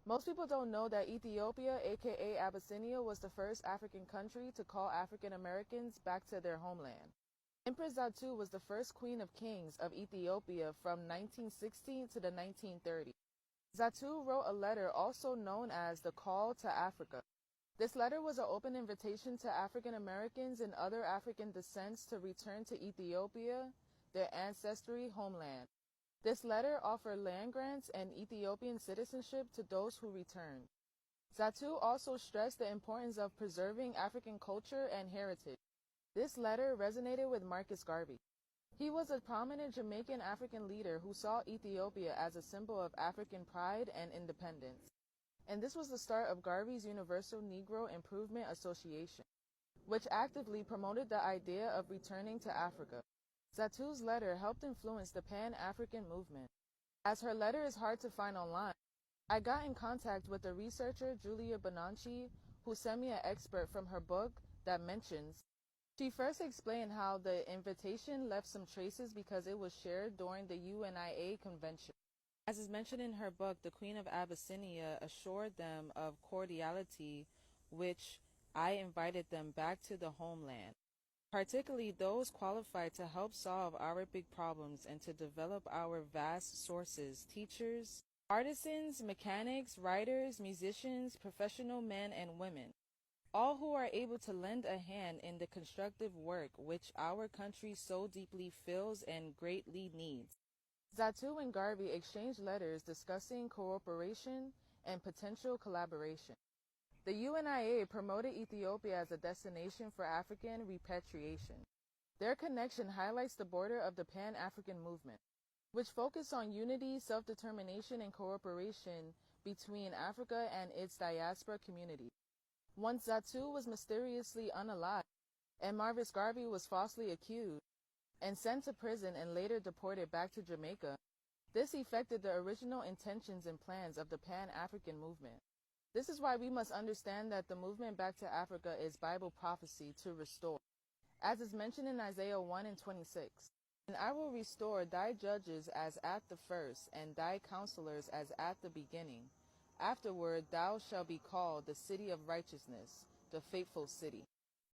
Most people don't know that Ethiopia, aka Abyssinia, was the first African country to call African Americans back to their homeland. Empress Zatu was the first queen of kings of Ethiopia from 1916 to the 1930s. Zatu wrote a letter also known as the Call to Africa. This letter was an open invitation to African Americans and other African descents to return to Ethiopia, their ancestry homeland. This letter offered land grants and Ethiopian citizenship to those who returned. Zatu also stressed the importance of preserving African culture and heritage. This letter resonated with Marcus Garvey. He was a prominent Jamaican African leader who saw Ethiopia as a symbol of African pride and independence. And this was the start of Garvey's Universal Negro Improvement Association, which actively promoted the idea of returning to Africa. Zatu's letter helped influence the Pan-African movement. As her letter is hard to find online, I got in contact with the researcher Julia Bonanchi, who sent me an excerpt from her book that mentions. She first explained how the invitation left some traces because it was shared during the UNIA convention. As is mentioned in her book, the Queen of Abyssinia assured them of cordiality, which I invited them back to the homeland, particularly those qualified to help solve our big problems and to develop our vast sources, teachers, artisans, mechanics, writers, musicians, professional men and women, all who are able to lend a hand in the constructive work which our country so deeply feels and greatly needs. Zatu and Garvey exchanged letters discussing cooperation and potential collaboration. The UNIA promoted Ethiopia as a destination for African repatriation. Their connection highlights the border of the Pan-African movement, which focused on unity, self-determination, and cooperation between Africa and its diaspora community. Once Zatu was mysteriously unalive, and Marcus Garvey was falsely accused and sent to prison and later deported back to Jamaica, this affected the original intentions and plans of the Pan-African movement. This is why we must understand that the movement back to Africa is Bible prophecy to restore. As is mentioned in Isaiah 1:26, "And I will restore thy judges as at the first, and thy counselors as at the beginning. Afterward thou shalt be called the city of righteousness, the faithful city."